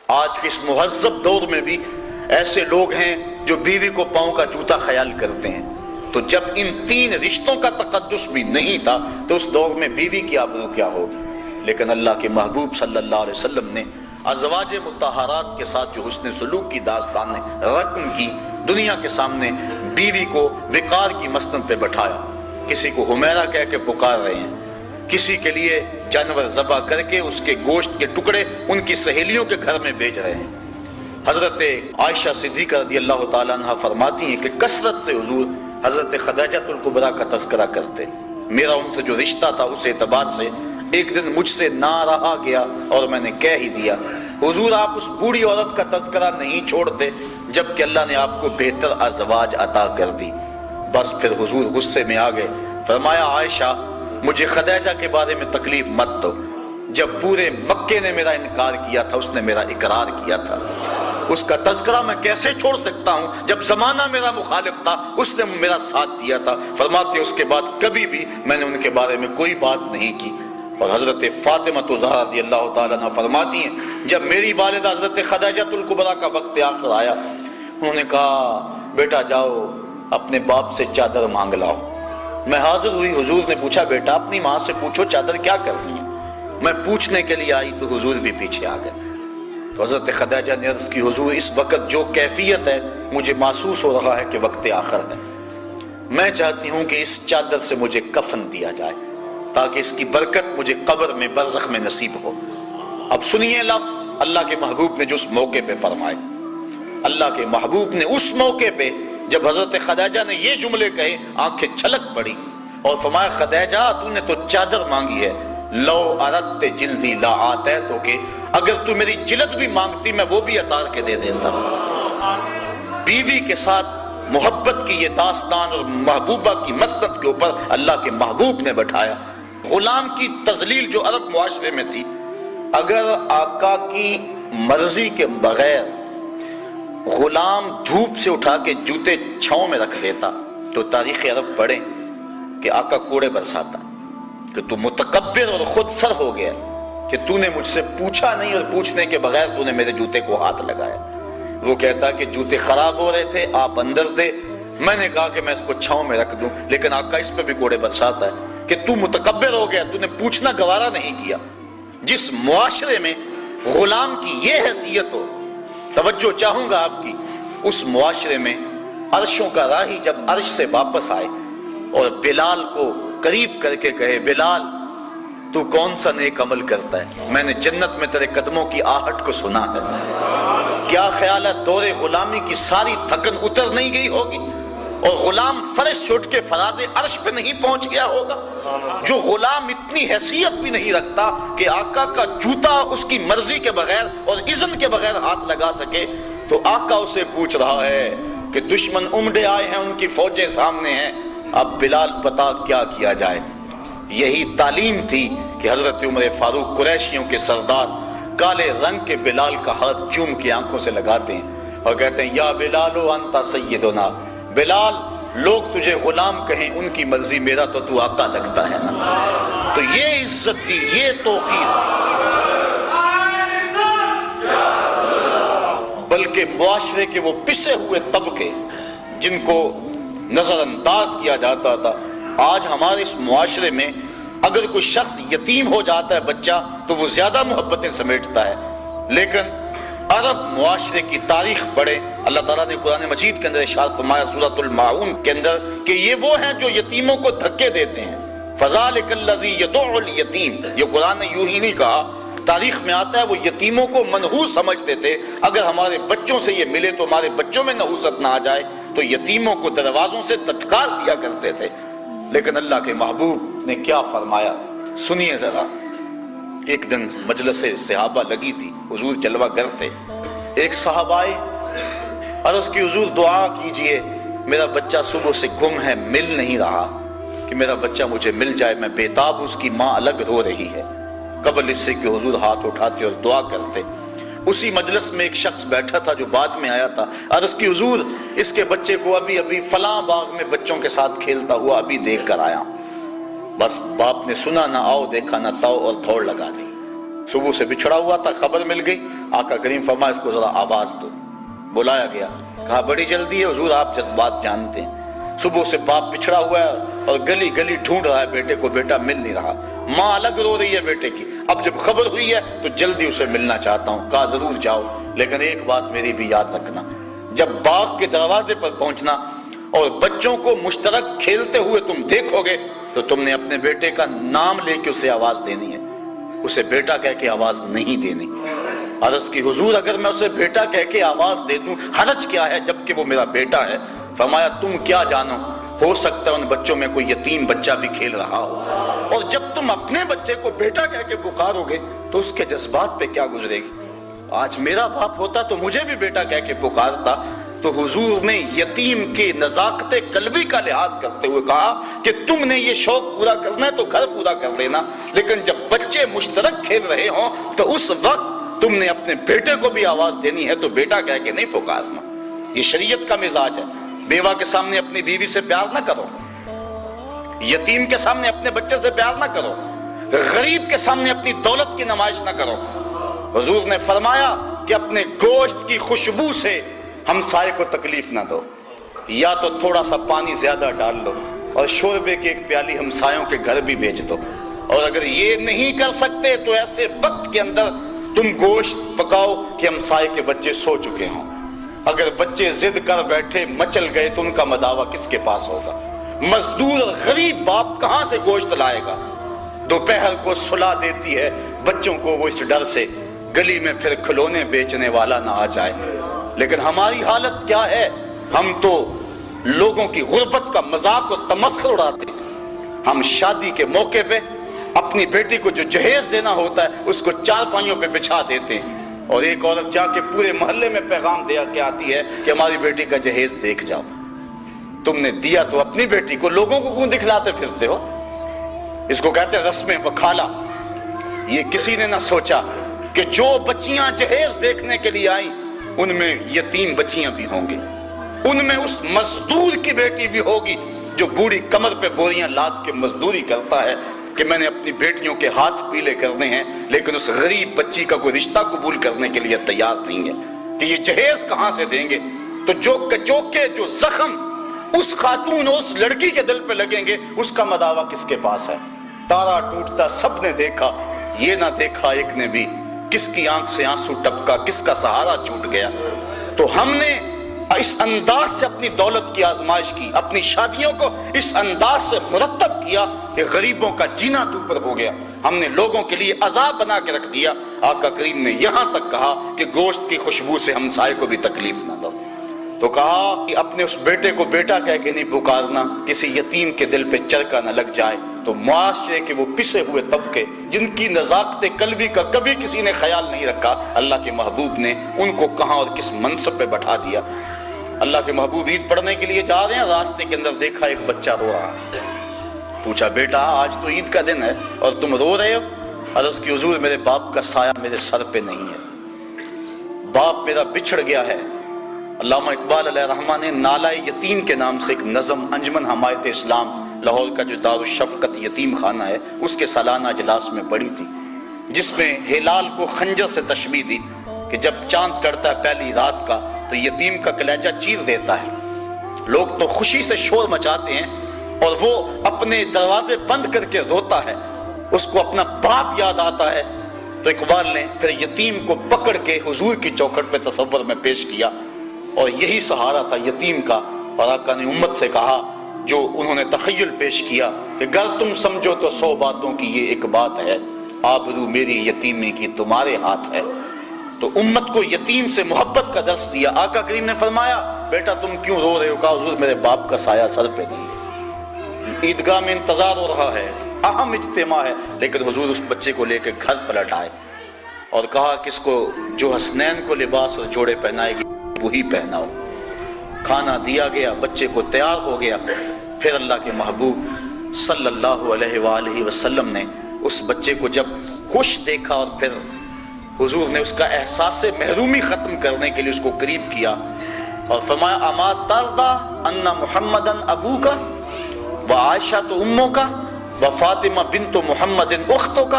آج کے اس مہذب دور میں بھی ایسے لوگ ہیں جو بیوی کو پاؤں کا جوتا خیال کرتے ہیں. تو جب ان 3 رشتوں کا تقدس بھی نہیں تھا تو اس دور میں بیوی کی آبرو کیا ہوگی. لیکن اللہ کے محبوب صلی اللہ علیہ وسلم نے ازواج مطہرات کے ساتھ جو حسن سلوک کی داستان رقم کی، دنیا کے سامنے بیوی کو وقار کی مسند پہ بٹھایا. کسی کو حمیرہ کہہ کے پکار رہے ہیں، کسی کے لیے جانور ذبح کر کے اس کے گوشت کے ٹکڑے ان کی سہیلیوں کے گھر میں بھیج رہے ہیں. حضرت عائشہ صدیقہ رضی اللہ تعالیٰ عنہ فرماتی ہیں کہ کثرت سے حضور حضرت خدیجہ الکبریٰ کا تذکرہ کرتے. میرا ان سے جو رشتہ تھا اس اعتبار سے ایک دن مجھ سے نہ رہا گیا اور میں نے کہہ ہی دیا، حضور آپ اس بوڑھی عورت کا تذکرہ نہیں چھوڑتے جبکہ اللہ نے آپ کو بہتر ازواج عطا کر دی. بس پھر حضور غصے میں آ گئے، فرمایا عائشہ مجھے خدیجہ کے بارے میں تکلیف مت دو. جب پورے مکے نے میرا انکار کیا تھا اس نے میرا اقرار کیا تھا، اس کا تذکرہ میں کیسے چھوڑ سکتا ہوں؟ جب زمانہ میرا مخالف تھا اس نے میرا ساتھ دیا تھا. فرماتے اس کے بعد کبھی بھی میں نے ان کے بارے میں کوئی بات نہیں کی. اور حضرت فاطمہ زہرا رضی اللہ تعالیٰ عنہ فرماتی ہیں جب میری والدہ حضرت خدیجہ الکبریٰ کا وقت آخر آیا، انہوں نے کہا بیٹا جاؤ اپنے باپ سے چادر مانگ لاؤ. میں حاضر ہوئی، حضور نے پوچھا بیٹا اپنی ماں سے پوچھو چادر کیا کرنی ہے. میں پوچھنے کے لیے آئی تو حضور بھی پیچھے آ گئے. تو حضرت خدیجہ نے عرض کی حضور اس وقت جو کیفیت ہے مجھے محسوس ہو رہا ہے کہ وقت آخر ہے. میں چاہتی ہوں کہ اس چادر سے مجھے کفن دیا جائے تاکہ اس کی برکت مجھے قبر میں برزخ میں نصیب ہو. اب سنیے لفظ اللہ کے محبوب نے جو اس موقع پہ فرمائے. اللہ کے محبوب نے اس موقع پہ جب حضرت خدیجہ نے یہ جملے کہے آنکھیں چھلک پڑی اور فرمایا خدیجہ تو نے تو چادر مانگی ہے، لو اردت جلدی لا آتیتو کہ اگر تو میری جلد بھی مانگتی میں وہ بھی اتار کے دے دیتا. بیوی کے ساتھ محبت کی یہ داستان اور محبوبہ کی مسند کے اوپر اللہ کے محبوب نے بٹھایا. غلام کی تذلیل جو عرب معاشرے میں تھی، اگر آقا کی مرضی کے بغیر غلام دھوپ سے اٹھا کے جوتے چھاؤں میں رکھ دیتا تو تاریخ عرب پڑھیں کہ آقا کوڑے برساتا کہ تو متکبر اور خود سر ہو گیا کہ تو نے مجھ سے پوچھا نہیں اور پوچھنے کے بغیر تو نے میرے جوتے کو ہاتھ لگایا. وہ کہتا کہ جوتے خراب ہو رہے تھے آپ اندر دے، میں نے کہا کہ میں اس کو چھاؤں میں رکھ دوں، لیکن آقا اس پہ بھی کوڑے برساتا ہے کہ تو متکبر ہو گیا، تو نے پوچھنا گوارا نہیں کیا. جس معاشرے میں غلام کی یہ حیثیت ہو، توجہ چاہوں گا آپ کی، اس معاشرے میں عرشوں کا راہی جب عرش سے واپس آئے اور بلال کو قریب کر کے کہے بلال تو کون سا نیک عمل کرتا ہے، میں نے جنت میں تیرے قدموں کی آہٹ کو سنا ہے. کیا خیال ہے دور غلامی کی ساری تھکن اتر نہیں گئی ہوگی اور غلام فرش سے اٹھ کے فراز عرش پہ نہیں پہنچ گیا ہوگا؟ جو غلام اتنی حیثیت بھی نہیں رکھتا کہ آقا کا جوتا اس کی مرضی کے بغیر اور اذن کے بغیر ہاتھ لگا سکے، تو آقا اسے پوچھ رہا ہے کہ دشمن امڑے آئے ہیں، ان کی فوجیں سامنے ہیں، اب بلال بتا کیا کیا جائے. یہی تعلیم تھی کہ حضرت عمر فاروق قریشیوں کے سردار کالے رنگ کے بلال کا ہاتھ چوم کے آنکھوں سے لگاتے ہیں اور کہتے ہیں یا بلالو انت سیدنا، بلال لوگ تجھے غلام کہیں ان کی مرضی، میرا تو آقا لگتا ہے نا. تو یہ عزت دی، یہ توقیر، بلکہ معاشرے کے وہ پسے ہوئے طبقے جن کو نظر انداز کیا جاتا تھا. آج ہمارے اس معاشرے میں اگر کوئی شخص یتیم ہو جاتا ہے بچہ تو وہ زیادہ محبتیں سمیٹتا ہے، لیکن عرب معاشرے کی تاریخ پڑھے. اللہ تعالیٰ نے قرآن مجید کے اندر ارشاد فرمایا سورۃ الماعون کے اندر کہ یہ وہ ہیں جو یتیموں کو دھکے دیتے ہیں. فَذَلِكَ الَّذِي يَدُعُّ الْيَتِيمَ، یہ قرآن نے یوں ہی نہیں کہا، تاریخ میں آتا ہے وہ یتیموں کو منحوس سمجھتے تھے. اگر ہمارے بچوں سے یہ ملے تو ہمارے بچوں میں نحوست نہ آ جائے، تو یتیموں کو دروازوں سے دھتکار دیا کرتے تھے. لیکن اللہ کے محبوب نے کیا فرمایا سنیے ذرا. ایک دن مجلس صحابہ لگی تھی، حضور جلوہ گر تھے. ایک صحابہ عرض کی حضور دعا کیجئے، میرا بچہ صبح سے گم ہے، مل نہیں رہا، کہ میرا بچہ مجھے مل جائے، میں بےتاب، اس کی ماں الگ رو رہی ہے. قبل اس سے کہ حضور ہاتھ اٹھاتے اور دعا کرتے. اسی مجلس میں ایک شخص بیٹھا تھا جو بعد میں آیا تھا. عرض کی حضور اس کے بچے کو ابھی فلاں باغ میں بچوں کے ساتھ کھیلتا ہوا ابھی دیکھ کر آیا. بس باپ نے سنا نہ آؤ دیکھا نہ تاؤ اور دوڑ لگا دی. صبح سے بچھڑا ہوا تھا، خبر مل گئی، آقا کریم فرمایا اس کو ذرا آواز دو۔ بلایا گیا، کہا بڑی جلدی ہے حضور، آپ جذبات جانتے ہیں، صبح سے باپ بچھڑا ہوا ہے اور گلی گلی ڈھونڈ رہا ہے بیٹے کو، بیٹا مل نہیں رہا، ماں الگ رو رہی ہے بیٹے کی، اب جب خبر ہوئی ہے تو جلدی اسے ملنا چاہتا ہوں۔ کہا ضرور جاؤ، لیکن ایک بات میری بھی یاد رکھنا، جب باغ کے دروازے پر پہنچنا اور بچوں کو مشترک کھیلتے ہوئے تم دیکھو گے تو تم نے اپنے بیٹے کا نام لے کے اسے آواز دینی ہے، اسے بیٹا کہہ کے آواز نہیں دینی۔ عرض کی حضور اگر میں اسے بیٹا کہہ کے آواز دے دوں حرج کیا ہے جبکہ وہ میرا بیٹا ہے؟ فرمایا تم کیا جانو، ہو سکتا ہے ان بچوں میں کوئی یتیم بچہ بھی کھیل رہا ہو، اور جب تم اپنے بچے کو بیٹا کہہ کے پکارو گے تو اس کے جذبات پہ کیا گزرے گی۔ آج میرا باپ ہوتا تو مجھے بھی بیٹا کہہ کے پکارتا۔ تو حضور نے یتیم کے نزاکت قلبی کا لحاظ کرتے ہوئے کہا کہ تم نے یہ شوق پورا کرنا ہے تو گھر پورا کر لینا، لیکن جب بچے مشترک کھیل رہے ہوں تو اس وقت تم نے اپنے بیٹے کو بھی آواز دینی ہے تو بیٹا کہہ کے نہیں پکارنا۔ یہ شریعت کا مزاج ہے۔ بیوہ کے سامنے اپنی بیوی سے پیار نہ کرو، یتیم کے سامنے اپنے بچے سے پیار نہ کرو، غریب کے سامنے اپنی دولت کی نمائش نہ کرو۔ حضور نے فرمایا کہ اپنے گوشت کی خوشبو سے ہمسائے کو تکلیف نہ دو، یا تو تھوڑا سا پانی زیادہ ڈال لو اور شوربے کی ایک پیالی ہمسایوں کے گھر بھی بھیج دو، اور اگر یہ نہیں کر سکتے تو ایسے وقت کے اندر تم گوشت پکاؤ کہ ہمسائے کے بچے سو چکے ہوں۔ اگر بچے ضد کر بیٹھے مچل گئے تو ان کا مداوع کس کے پاس ہوگا؟ مزدور اور غریب باپ کہاں سے گوشت لائے گا؟ دوپہر کو سلا دیتی ہے بچوں کو وہ اس ڈر سے گلی میں پھر کھلونے بیچنے والا نہ آ جائے۔ لیکن ہماری حالت کیا ہے؟ ہم تو لوگوں کی غربت کا مذاق اور تمسخر اڑاتے ہیں۔ ہم شادی کے موقع پہ اپنی بیٹی کو جو جہیز دینا ہوتا ہے اس کو چارپائیوں پہ بچھا دیتے ہیں، اور ایک عورت جا کے پورے محلے میں پیغام دیا کے آتی ہے کہ ہماری بیٹی کا جہیز دیکھ جاؤ۔ تم نے دیا تو اپنی بیٹی کو، لوگوں کو کیوں دکھلاتے پھرتے ہو؟ اس کو کہتے ہیں رسم وکالہ۔ یہ کسی نے نہ سوچا کہ جو بچیاں جہیز دیکھنے کے لیے آئیں ان میں یتیم بچیاں بھی ہوں گی، ان میں اس مزدور کی بیٹی بھی ہوگی جو بوڑھی کمر پہ بوریاں لاد کے مزدوری کرتا ہے کہ میں نے اپنی بیٹیوں کے ہاتھ پیلے کرنے ہیں، لیکن اس غریب بچی کا کوئی رشتہ قبول کرنے کے لیے تیار نہیں ہے کہ یہ جہیز کہاں سے دیں گے۔ تو جو زخم اس خاتون اور اس لڑکی کے دل پہ لگیں گے اس کا مداوع کس کے پاس ہے؟ تارا ٹوٹتا سب نے دیکھا، یہ نہ دیکھا ایک نے بھی، کس کی آنکھ سے آنسو ٹپکا، کس کا سہارا چھوٹ گیا۔ تو ہم نے اس انداز سے اپنی دولت کی آزمائش کی، اپنی شادیوں کو اس انداز سے مرتب کیا کہ غریبوں کا جینا دوپر ہو گیا، ہم نے لوگوں کے لیے عذاب بنا کے رکھ دیا۔ آقا کریم نے یہاں تک کہا کہ گوشت کی خوشبو سے ہمسائے کو بھی تکلیف نہ دو۔ تو کہا کہ اپنے اس بیٹے کو بیٹا کہہ کے نہیں پکارنا، کسی یتیم کے دل پہ چرکا نہ لگ جائے۔ تو معاشرے کے وہ پسے ہوئے طبقے جن کی نزاکت قلبی کا کبھی کسی نے خیال نہیں رکھا، اللہ کے محبوب نے ان کو کہاں اور کس منصب پہ بٹھا دیا۔ اللہ کے محبوب عید پڑھنے کے لیے جا رہے ہیں، راستے کے اندر دیکھا ایک بچہ رو رہا، پوچھا بیٹا آج تو عید کا دن ہے اور تم رو رہے ہو؟ عرض کی حضور میرے باپ کا سایہ میرے سر پہ نہیں ہے، باپ میرا بچھڑ گیا ہے۔ علامہ اقبال علیہ رحمہ نے نالہ یتیم کے نام سے ایک نظم انجمن حمایت اسلام لاہور کا جو دارالشفقت یتیم خانہ ہے اس کے سالانہ اجلاس میں پڑھی تھی، جس میں ہلال کو خنجر سے تشبیہ دی کہ جب چاند چڑھتا ہے پہلی رات کا تو یتیم کا کلیجہ چیر دیتا ہے، لوگ تو خوشی سے شور مچاتے ہیں اور وہ اپنے دروازے بند کر کے روتا ہے، اس کو اپنا باپ یاد آتا ہے۔ تو اقبال نے پھر یتیم کو پکڑ کے حضور کی چوکھٹ پہ تصور میں پیش کیا، اور یہی سہارا تھا یتیم کا، اور آقا نے امت سے کہا جو انہوں نے تخیل پیش کیا کہ گر تم سمجھو تو 100 باتوں کی یہ ایک بات ہے، آبرو میری یتیمی کی تمہارے ہاتھ ہے۔ تو امت کو یتیم سے محبت کا درس دیا۔ آقا کریم نے فرمایا بیٹا تم کیوں رو رہے ہو؟ کہا حضور میرے باپ کا سایہ سر پہ نہیں ہے، عیدگاہ میں انتظار ہو رہا ہے، اہم اجتماع ہے، لیکن حضور اس بچے کو لے کے گھر پلٹ آئے اور کہا کہ اس کو جو حسنین کو لباس اور جوڑے پہنائے گی وہی پہناؤ۔ کھانا دیا گیا، بچے کو تیار ہو گیا، پھر اللہ کے محبوب صلی اللہ علیہ وآلہ وسلم نے اس بچے کو جب خوش دیکھا اور پھر حضور نے اس کا احساس محرومی ختم کرنے کے لیے اس کو قریب کیا اور فرمایا اما ترضى ان محمدا ابوک و عائشہ امک و فاطمہ بنت محمد اختک،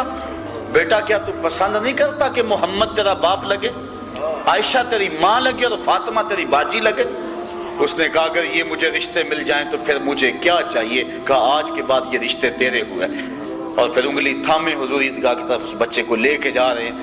بیٹا کیا تو پسند نہیں کرتا کہ محمد تیرا باپ لگے، عائشہ تیری ماں لگے اور فاطمہ تیری باجی لگے؟ اس نے کہا اگر یہ مجھے رشتے مل جائیں تو پھر مجھے کیا چاہیے؟ کہا آج کے بعد یہ رشتے تیرے ہوئے۔ اور پھر انگلی تھامے حضور عیدگاہ کی طرف اس بچے کو لے کے جا رہے ہیں۔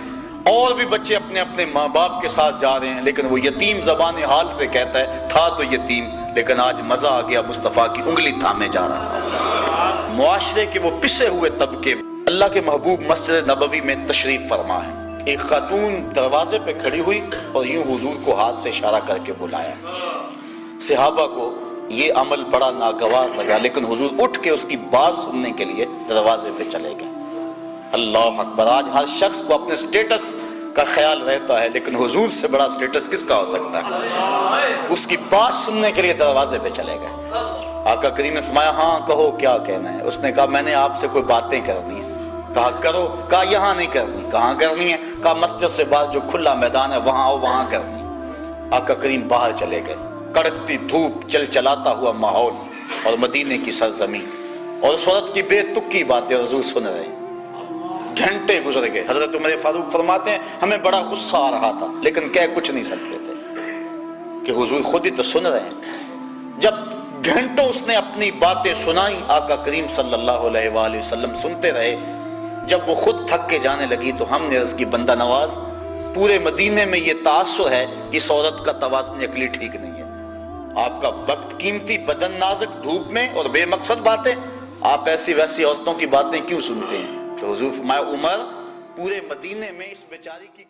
اور بھی بچے اپنے اپنے ماں باپ کے ساتھ جا رہے ہیں، لیکن وہ یتیم زبان حال سے کہتا ہے تھا تو یتیم، لیکن آج مزہ آ گیا، مصطفیٰ کی انگلی تھامے جا رہا تھا۔ معاشرے کے وہ پسے ہوئے طبقے، اللہ کے محبوب مسجد نبوی میں تشریف فرما ہے، ایک خاتون دروازے پہ کھڑی ہوئی اور یوں حضور کو ہاتھ سے اشارہ کر کے بلایا۔ صحابہ کو یہ عمل بڑا ناگوار لگا، لیکن حضور اٹھ کے اس کی بات سننے کے لیے دروازے پہ چلے گئے۔ اللہ اکبر! آج ہر شخص کو اپنے سٹیٹس کا خیال رہتا ہے، لیکن حضور سے بڑا سٹیٹس کس کا ہو سکتا ہے؟ اس کی بات سننے کے لیے دروازے پہ چلے گئے۔ آقا کریم نے فرمایا ہاں کہو کیا کہنا ہے؟ اس نے کہا میں نے آپ سے کوئی باتیں کرنی ہیں۔ کہا کرو۔ کہا یہاں نہیں کرنی۔ کہاں کرنی ہے؟ کہا مسجد سے بعد جو کھلا میدان ہے وہاں آؤ، وہاں کرنی۔ آقا کریم باہر چلے گئے، کڑکتی دھوپ، چلچلاتا ہوا ماحول اور مدینے کی سرزمین، اور اس عورت کی بے تکی باتیں حضور سن رہے ہیں۔ گھنٹے گزر گئے۔ حضرت عمر فاروق فرماتے ہیں ہمیں بڑا غصہ آ رہا تھا، لیکن کہہ کچھ نہیں سکتے تھے کہ حضور خود ہی تو سن رہے ہیں۔ جب گھنٹوں اس نے اپنی باتیں سنائی، آقا کریم صلی اللہ علیہ وآلہ وسلم سنتے رہے۔ جب وہ خود تھک کے جانے لگی تو ہم نے عرض کی بندہ نواز، پورے مدینے میں یہ تاثر ہے اس عورت کا توازن عقلی ٹھیک نہیں ہے، آپ کا وقت قیمتی، بدن نازک، دھوپ میں اور بے مقصد باتیں، آپ ایسی ویسی عورتوں کی باتیں کیوں سنتے ہیں؟ تو حضور فرمایا عمر، پورے مدینے میں اس بیچاری کی